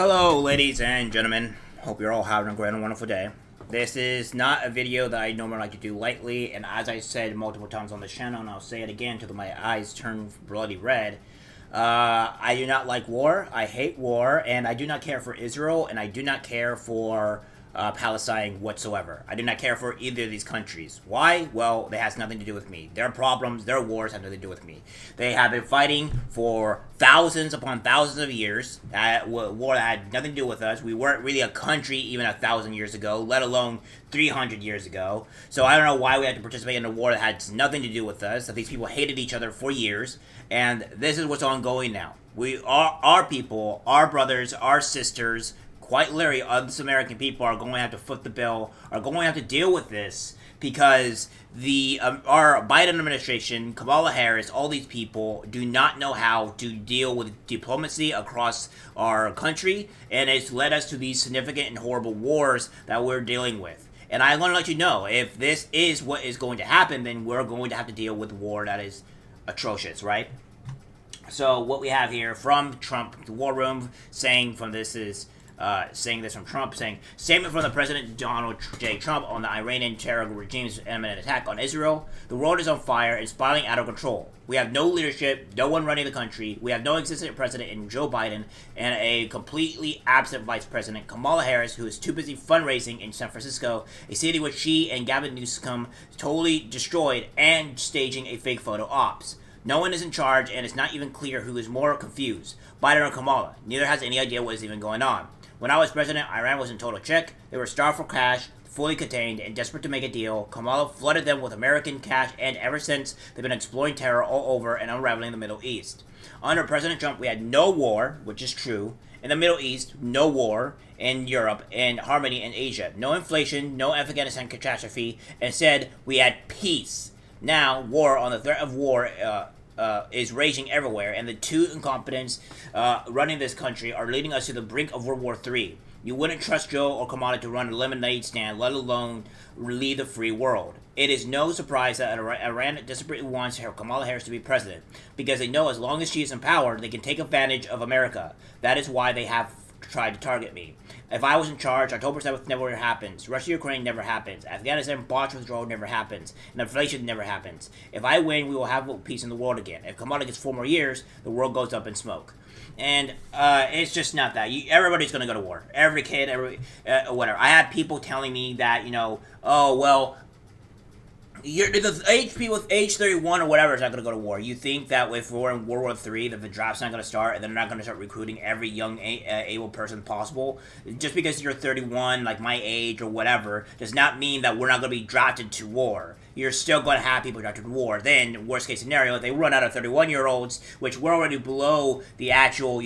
Hello, ladies and gentlemen. Hope you're all having a great and wonderful day. This is not a video that I normally like to do lightly, and as I said multiple times on this channel, and I'll say it again till my eyes turn bloody red, I do not like war, I hate war, and I do not care for Israel, and I do not care for Palestine whatsoever. I do not care for either of these countries. Why? Well, it has nothing to do with me. Their problems, their wars have nothing to do with me. They have been fighting for thousands upon thousands of years. War that had nothing to do with us. We weren't really a country even 1,000 years ago, let alone 300 years ago. So I don't know why we had to participate in a war that had nothing to do with us, that these people hated each other for years, and this is what's ongoing now. We are, our people, our brothers, our sisters, quite literally, us American people are going to have to foot the bill, are going to have to deal with this because our Biden administration, Kamala Harris, all these people do not know how to deal with diplomacy across our country, and it's led us to these significant and horrible wars that we're dealing with. And I'm going to let you know, if this is what is going to happen, then we're going to have to deal with war that is atrocious, right? So what we have here from Trump, the War Room, saying from this is... statement from the President Donald J. Trump on the Iranian terror regime's imminent attack on Israel. The world is on fire and spiraling out of control. We have no leadership, no one running the country. We have no existent president in Joe Biden and a completely absent vice president, Kamala Harris, who is too busy fundraising in San Francisco, a city which she and Gavin Newsom totally destroyed, and staging a fake photo ops. No one is in charge, and it's not even clear who is more confused, Biden or Kamala. Neither has any idea what is even going on. When I was president, Iran was in total check. They were starved for cash, fully contained, and desperate to make a deal. Kamala flooded them with American cash, and ever since, they've been exploiting terror all over and unraveling the Middle East. Under President Trump, we had no war, which is true. In the Middle East, no war. In Europe, and harmony in Asia. No inflation, no Afghanistan catastrophe. Instead, we had peace. Now, war on the threat of war is raging everywhere, and the two incompetents running this country are leading us to the brink of World War III. You wouldn't trust Joe or Kamala to run a lemonade stand, let alone lead the free world. It is no surprise that Iran desperately wants Kamala Harris to be president, because they know as long as she is in power, they can take advantage of America. That is why they have tried to target me. If I was in charge, October 7th never happens. Russia-Ukraine never happens. Afghanistan botched withdrawal never happens. And inflation never happens. If I win, we will have peace in the world again. If Kamala gets 4 more years, the world goes up in smoke. And it's just not that. Everybody's going to go to war. Every kid, whatever. I had people telling me that, oh, well, the age 31 or whatever is not going to go to war. You think that if we're in World War III, that the draft's not going to start, and they're not going to start recruiting every young, able person possible? Just because you're 31, like my age or whatever, does not mean that we're not going to be drafted to war. You're still going to have people drafted to war. Then, worst case scenario, if they run out of 31-year-olds, which we're already below the actual,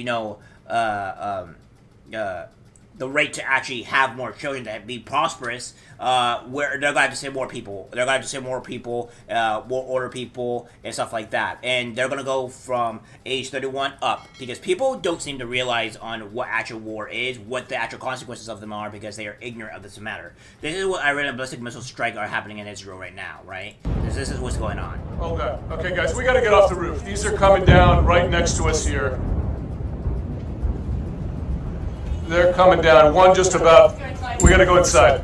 the rate to actually have more children to be prosperous, where they're going to have to send more people. They're going to have to send more people, more older people, and stuff like that. And they're going to go from age 31 up, because people don't seem to realize on what actual war is, what the actual consequences of them are, because they are ignorant of this matter. This is what Iran and ballistic missile strike are happening in Israel right now, right? This is what's going on. Okay, guys, we got to get off the roof. These are coming down right next to us here. They're coming down. One just about. We gotta go inside.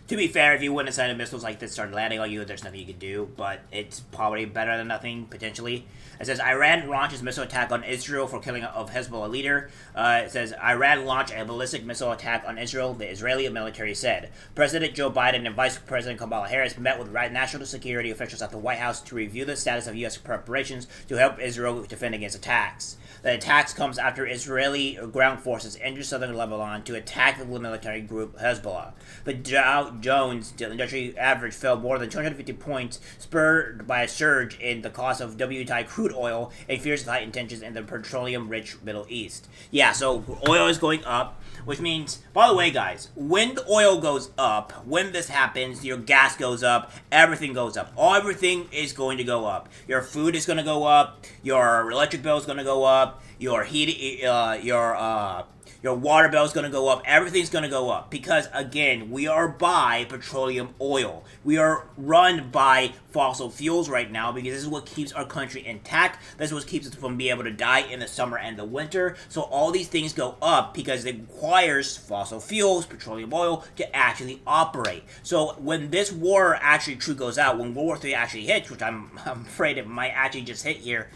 To be fair, if you went inside of missiles like this started landing on you, there's nothing you can do, but it's probably better than nothing, potentially. It says, Iran launches missile attack on Israel for killing of Hezbollah leader. It says, Iran launched a ballistic missile attack on Israel, the Israeli military said. President Joe Biden and Vice President Kamala Harris met with national security officials at the White House to review the status of U.S. preparations to help Israel defend against attacks. The attacks comes after Israeli ground forces entered southern Lebanon to attack the military group Hezbollah. The Dow Jones Industrial Average fell more than 250 points, spurred by a surge in the cost of WTI crude oil and fears of high tensions in the petroleum-rich Middle East. Yeah, so oil is going up, which means, by the way, guys, when the oil goes up, when this happens, your gas goes up, everything goes up. Everything is going to go up. Your food is going to go up, your electric bill is going to go up, your heat, your water bill is going to go up. Everything's going to go up because, again, we are by petroleum oil. We are run by fossil fuels right now because this is what keeps our country intact. This is what keeps us from being able to die in the summer and the winter. So all these things go up because it requires fossil fuels, petroleum oil, to actually operate. So when this war actually true goes out, when World War III actually hits, which I'm afraid it might actually just hit here,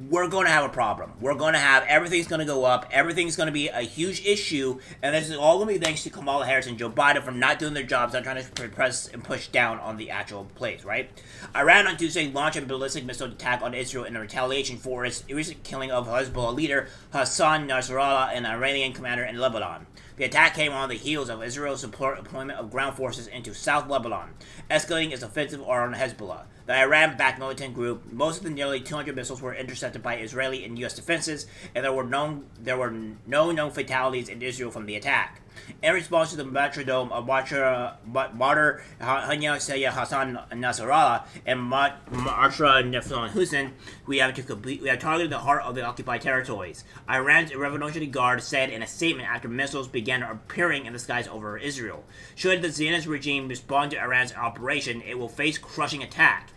we're going to have a problem. We're going to have, everything's going to go up. Everything's going to be a huge issue. And this is all going to be thanks to Kamala Harris and Joe Biden for not doing their jobs, not trying to press and push down on the actual place, right? Iran on Tuesday launched a ballistic missile attack on Israel in retaliation for its recent killing of Hezbollah leader Hassan Nasrallah, an Iranian commander in Lebanon. The attack came on the heels of Israel's deployment of ground forces into South Lebanon, escalating its offensive on Hezbollah, the Iran-backed militant group. Most of the nearly 200 missiles were intercepted by Israeli and U.S. defenses, and there were no known fatalities in Israel from the attack. In response to the martyrdom of martyr Hassan Nasrallah and Marshal Nefson Hussein, we have targeted the heart of the occupied territories. Iran's Revolutionary Guard said in a statement after missiles began appearing in the skies over Israel. Should the Zionist regime respond to Iran's operation, it will face crushing attack,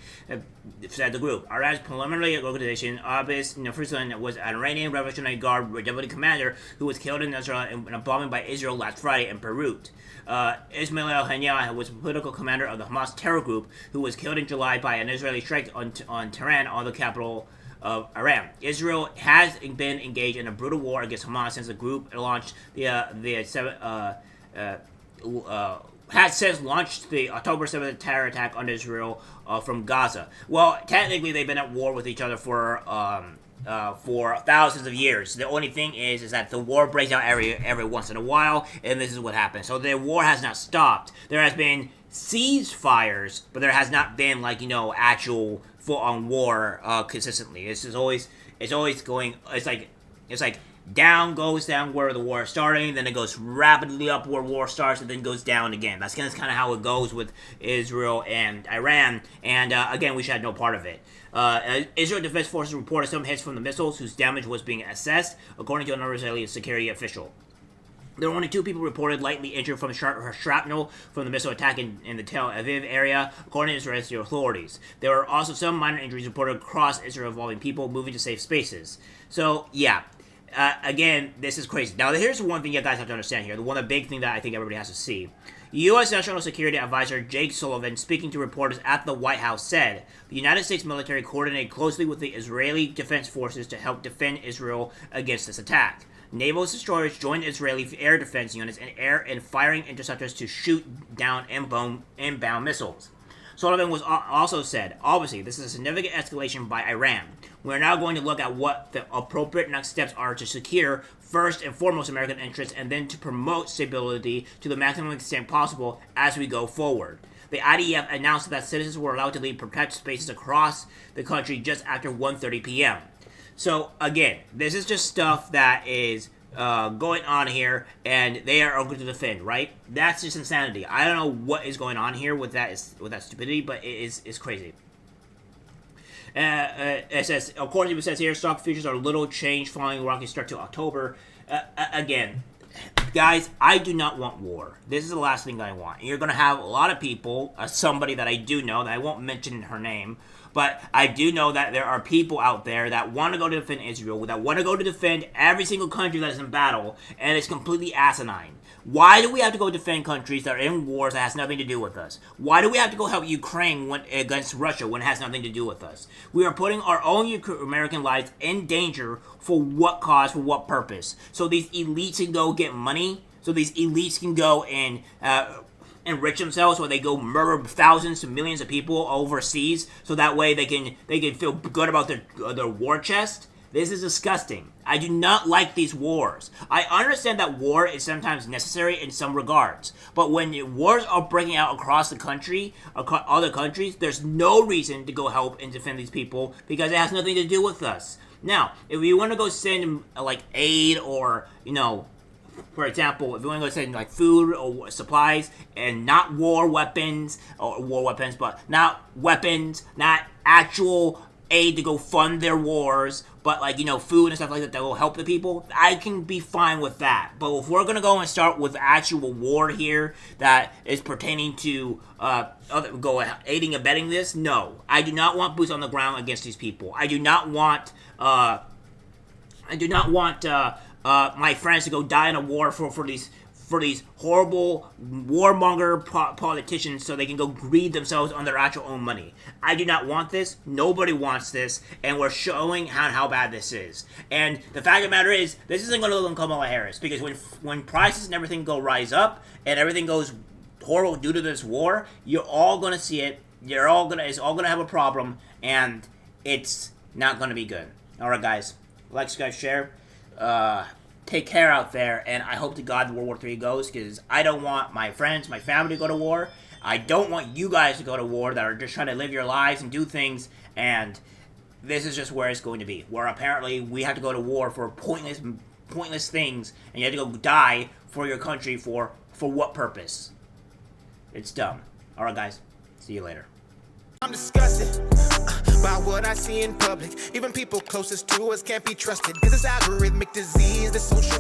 said the group. Iran's preliminary organization, Abbas Nafrisan, was an Iranian Revolutionary Guard deputy commander who was killed in Nasrallah in a bombing by Israel last Friday in Beirut. Ismail Haniyeh was political commander of the Hamas terror group who was killed in July by an Israeli strike on Tehran, on the capital of Iran. Israel has been engaged in a brutal war against Hamas since the group launched has since launched the October 7th terror attack on Israel from Gaza. Well, technically, they've been at war with each other for thousands of years. The only thing is that the war breaks out every once in a while, and this is what happens. So the war has not stopped. There has been ceasefires, but there has not been actual full-on war consistently. It's always going. It's like down goes down where the war is starting, then it goes rapidly up where war starts, and then goes down again. That's kind of how it goes with Israel and Iran, and again, we should have no part of it. Israel Defense Forces reported some hits from the missiles whose damage was being assessed, according to another Israeli security official. There were only 2 people reported lightly injured from shrapnel from the missile attack in the Tel Aviv area, according to Israeli authorities. There were also some minor injuries reported across Israel involving people moving to safe spaces. So, yeah. Again, this is crazy. Now, here's one thing you guys have to understand here. The big thing that I think everybody has to see. U.S. National Security Advisor Jake Sullivan, speaking to reporters at the White House, said the United States military coordinated closely with the Israeli Defense Forces to help defend Israel against this attack. Naval destroyers joined Israeli air defense units and air and firing interceptors to shoot down inbound missiles. Sullivan was also said, obviously, this is a significant escalation by Iran. We are now going to look at what the appropriate next steps are to secure, first and foremost, American interests, and then to promote stability to the maximum extent possible as we go forward. The IDF announced that citizens were allowed to leave protected spaces across the country just after 1:30 p.m. So, again, this is just stuff that is going on here, and they are going to defend, right? That's just insanity. I don't know what is going on here with that stupidity, but it's crazy. It says, according to what it says here, stock futures are little changed following the rocky start to October. Again, guys, I do not want war. This is the last thing I want. You're going to have a lot of people, somebody that I do know, that I won't mention her name, but I do know that there are people out there that want to go to defend Israel, that want to go to defend every single country that is in battle, and it's completely asinine. Why do we have to go defend countries that are in wars that has nothing to do with us? Why do we have to go help Ukraine against Russia when it has nothing to do with us? We are putting our own American lives in danger for what cause, for what purpose? So these elites can go get money? So these elites can go and enrich themselves, or they go murder thousands to millions of people overseas, so that way they can feel good about their war chest? This is disgusting. I do not like these wars. I understand that war is sometimes necessary in some regards, but when wars are breaking out across the country, across other countries, there's no reason to go help and defend these people because it has nothing to do with us. Now, if you want to go send aid or for example, if you want to go send food or supplies and not war weapons, but not weapons, not actual aid to go fund their wars, but like, you know, food and stuff like that will help the people, I can be fine with that. But if we're gonna go and start with actual war here that is pertaining to aiding and abetting this, no, I do not want boots on the ground against these people. I do not want my friends to go die in a war for these horrible warmonger politicians so they can go greed themselves on their actual own money. I do not want this. Nobody wants this, and we're showing how bad this is. And the fact of the matter is, this isn't going to look on Kamala Harris, because when prices and everything rise up and everything goes horrible due to this war, you're all going to see it. It's all going to have a problem, and it's not going to be good. All right, guys. Like, subscribe, share. Take care out there, and I hope to God World War III goes, because I don't want my friends, my family to go to war. I don't want you guys to go to war that are just trying to live your lives and do things, and this is just where it's going to be, where apparently we have to go to war for pointless things, and you have to go die for your country for what purpose? It's dumb. Alright, guys. See you later. I'm disgusted by what I see in public. Even people closest to us can't be trusted. This is algorithmic disease, this social